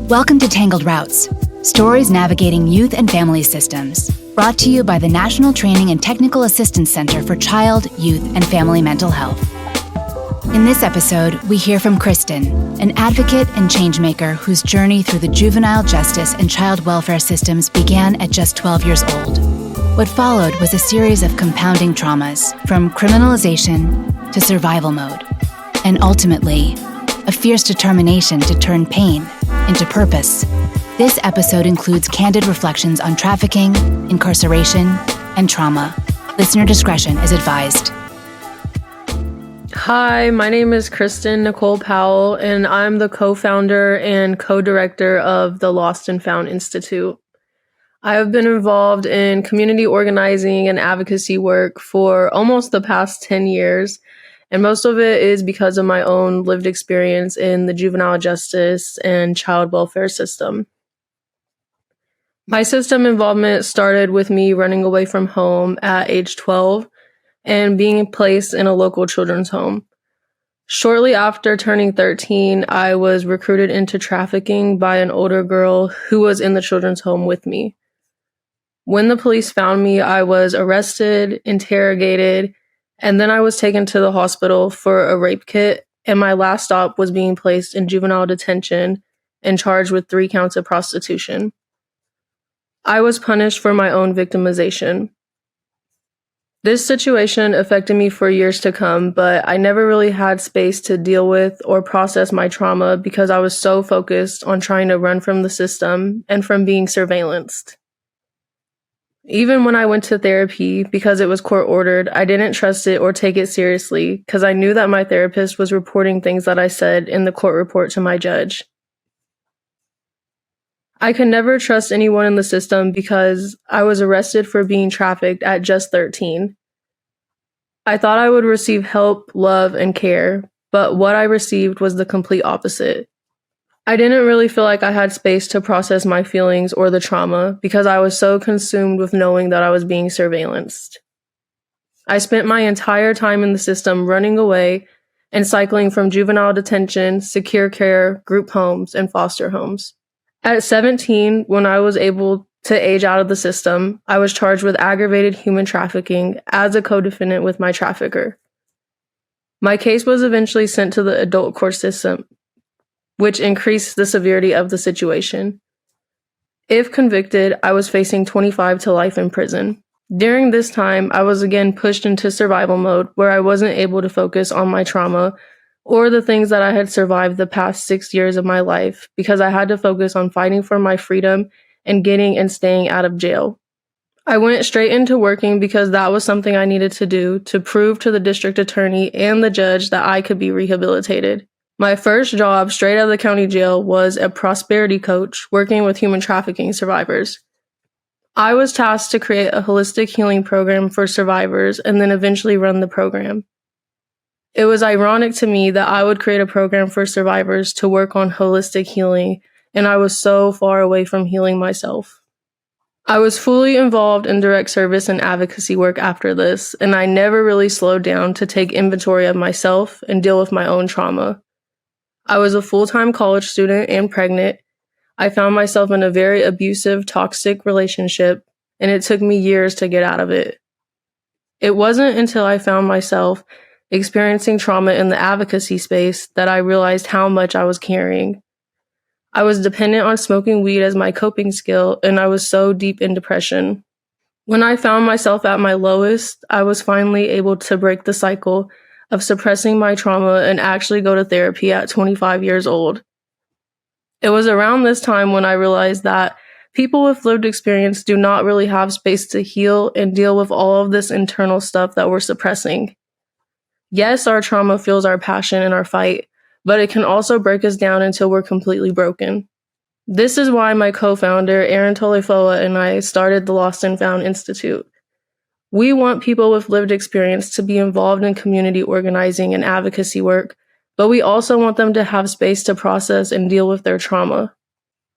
Welcome to Tangled Routes, stories navigating youth and family systems, brought to you by the National Training and Technical Assistance Center for Child, Youth, and Family Mental Health. In this episode, we hear from Kristen, an advocate and changemaker whose journey through the juvenile justice and child welfare systems began at just 12 years old. What followed was a series of compounding traumas, from criminalization to survival mode, and ultimately, a fierce determination to turn pain into purpose. This episode includes candid reflections on trafficking, incarceration, and trauma. Listener discretion is advised. Hi, my name is Kristen Nicole Powell, and I'm the co-founder and co-director of the Lost and Found Institute. I have been involved in community organizing and advocacy work for almost the past 10 years, and most of it is because of my own lived experience in the juvenile justice and child welfare system. My system involvement started with me running away from home at age 12 and being placed in a local children's home. Shortly after turning 13, I was recruited into trafficking by an older girl who was in the children's home with me. When the police found me, I was arrested, interrogated, and then I was taken to the hospital for a rape kit, and my last stop was being placed in juvenile detention and charged with 3 counts of prostitution. I was punished for my own victimization. This situation affected me for years to come, but I never really had space to deal with or process my trauma because I was so focused on trying to run from the system and from being surveillanced. Even when I went to therapy, because it was court-ordered, I didn't trust it or take it seriously because I knew that my therapist was reporting things that I said in the court report to my judge. I could never trust anyone in the system because I was arrested for being trafficked at just 13. I thought I would receive help, love, and care, but what I received was the complete opposite. I didn't really feel like I had space to process my feelings or the trauma because I was so consumed with knowing that I was being surveillanced. I spent my entire time in the system running away and cycling from juvenile detention, secure care, group homes, and foster homes. At 17, when I was able to age out of the system, I was charged with aggravated human trafficking as a co-defendant with my trafficker. My case was eventually sent to the adult court system, which increased the severity of the situation. If convicted, I was facing 25 to life in prison. During this time, I was again pushed into survival mode where I wasn't able to focus on my trauma or the things that I had survived the past 6 years of my life because I had to focus on fighting for my freedom and getting and staying out of jail. I went straight into working because that was something I needed to do to prove to the district attorney and the judge that I could be rehabilitated. My first job straight out of the county jail was a prosperity coach working with human trafficking survivors. I was tasked to create a holistic healing program for survivors and then eventually run the program. It was ironic to me that I would create a program for survivors to work on holistic healing, and I was so far away from healing myself. I was fully involved in direct service and advocacy work after this, and I never really slowed down to take inventory of myself and deal with my own trauma. I was a full-time college student and pregnant. I found myself in a very abusive, toxic relationship, and it took me years to get out of it. It wasn't until I found myself experiencing trauma in the advocacy space that I realized how much I was carrying. I was dependent on smoking weed as my coping skill, and I was so deep in depression. When I found myself at my lowest, I was finally able to break the cycle of suppressing my trauma and actually go to therapy at 25 years old. It was around this time when I realized that people with lived experience do not really have space to heal and deal with all of this internal stuff that we're suppressing. Yes, our trauma fuels our passion and our fight, but it can also break us down until we're completely broken. This is why my co-founder, Aaron Tolefoa, and I started the Lost and Found Institute. We want people with lived experience to be involved in community organizing and advocacy work, but we also want them to have space to process and deal with their trauma.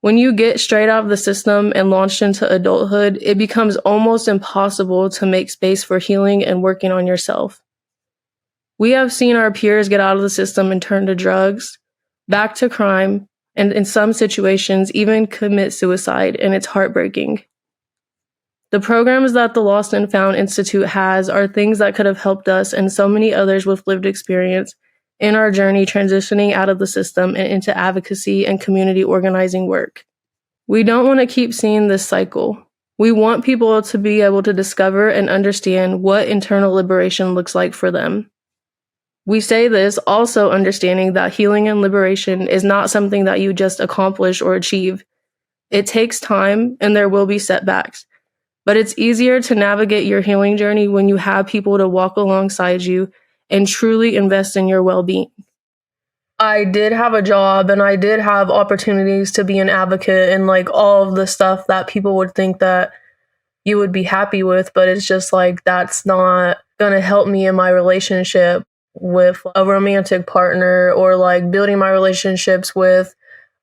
When you get straight out of the system and launched into adulthood, it becomes almost impossible to make space for healing and working on yourself. We have seen our peers get out of the system and turn to drugs, back to crime, and in some situations even commit suicide, and it's heartbreaking. The programs that the Lost and Found Institute has are things that could have helped us and so many others with lived experience in our journey transitioning out of the system and into advocacy and community organizing work. We don't want to keep seeing this cycle. We want people to be able to discover and understand what internal liberation looks like for them. We say this also understanding that healing and liberation is not something that you just accomplish or achieve. It takes time and there will be setbacks. But it's easier to navigate your healing journey when you have people to walk alongside you and truly invest in your well-being. I did have a job and I did have opportunities to be an advocate and all of the stuff that people would think that you would be happy with, but it's just that's not going to help me in my relationship with a romantic partner or building my relationships with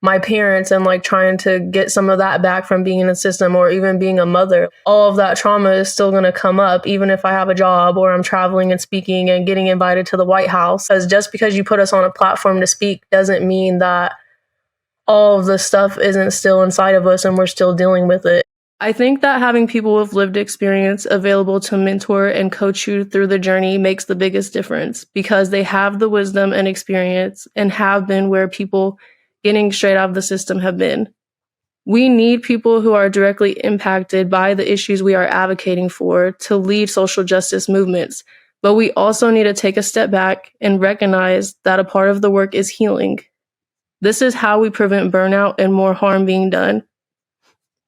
my parents and trying to get some of that back from being in the system or even being a mother. All of that trauma is still going to come up even if I have a job or I'm traveling and speaking and getting invited to the White House. Because just because you put us on a platform to speak doesn't mean that all of the stuff isn't still inside of us and we're still dealing with it. I think that having people with lived experience available to mentor and coach you through the journey makes the biggest difference because they have the wisdom and experience and have been where people getting straight out of the system have been. We need people who are directly impacted by the issues we are advocating for to lead social justice movements, but we also need to take a step back and recognize that a part of the work is healing. This is how we prevent burnout and more harm being done.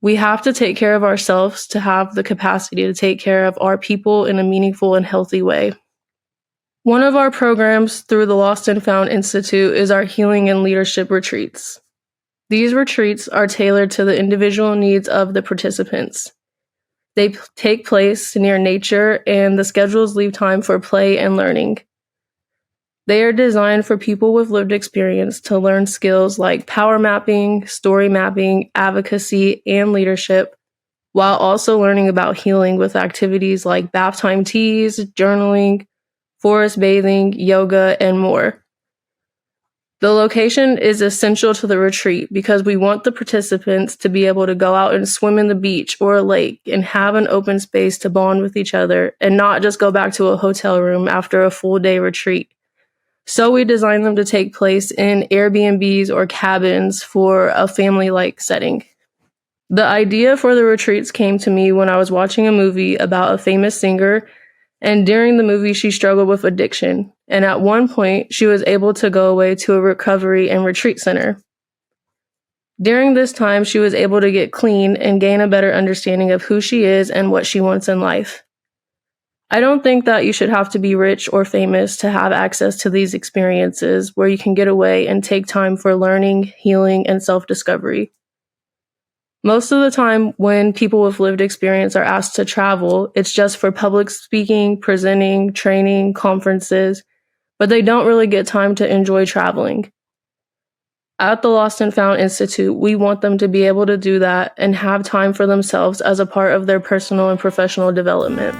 We have to take care of ourselves to have the capacity to take care of our people in a meaningful and healthy way. One of our programs through the Lost and Found Institute is our Healing and Leadership Retreats. These retreats are tailored to the individual needs of the participants. They take place near nature and the schedules leave time for play and learning. They are designed for people with lived experience to learn skills like power mapping, story mapping, advocacy, and leadership, while also learning about healing with activities like bath time teas, journaling, forest bathing, yoga, and more. The location is essential to the retreat because we want the participants to be able to go out and swim in the beach or a lake and have an open space to bond with each other and not just go back to a hotel room after a full day retreat. So we designed them to take place in Airbnbs or cabins for a family-like setting. The idea for the retreats came to me when I was watching a movie about a famous singer. And during the movie, she struggled with addiction. And at one point, she was able to go away to a recovery and retreat center. During this time, she was able to get clean and gain a better understanding of who she is and what she wants in life. I don't think that you should have to be rich or famous to have access to these experiences where you can get away and take time for learning, healing, and self-discovery. Most of the time when people with lived experience are asked to travel, it's just for public speaking, presenting, training, conferences, but they don't really get time to enjoy traveling. At the Lost and Found Institute, we want them to be able to do that and have time for themselves as a part of their personal and professional development.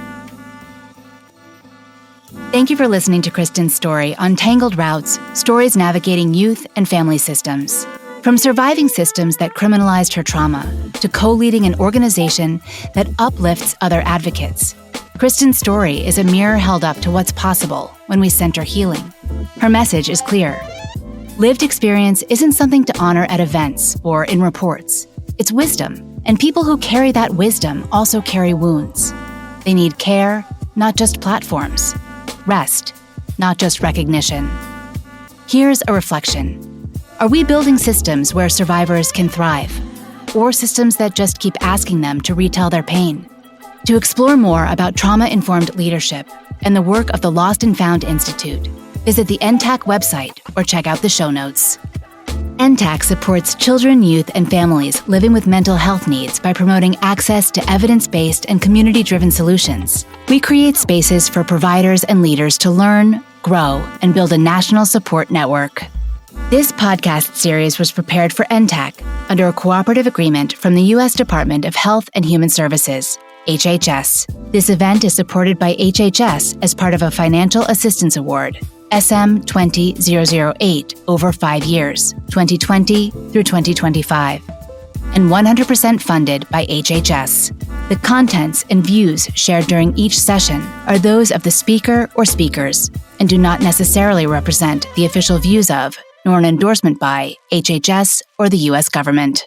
Thank you for listening to Kristen's story on Tangled Routes, Stories Navigating Youth and Family Systems. From surviving systems that criminalized her trauma to co-leading an organization that uplifts other advocates, Kristen's story is a mirror held up to what's possible when we center healing. Her message is clear. Lived experience isn't something to honor at events or in reports. It's wisdom, and people who carry that wisdom also carry wounds. They need care, not just platforms. Rest, not just recognition. Here's a reflection. Are we building systems where survivors can thrive, or systems that just keep asking them to retell their pain? To explore more about trauma-informed leadership and the work of the Lost and Found Institute, visit the NTAC website or check out the show notes. NTAC supports children, youth, and families living with mental health needs by promoting access to evidence-based and community-driven solutions. We create spaces for providers and leaders to learn, grow, and build a national support network. This podcast series was prepared for NTAC under a cooperative agreement from the U.S. Department of Health and Human Services, HHS. This event is supported by HHS as part of a financial assistance award. SM 20008 over 5 years, 2020 through 2025, and 100% funded by HHS. The contents and views shared during each session are those of the speaker or speakers and do not necessarily represent the official views of, nor an endorsement by, HHS or the U.S. government.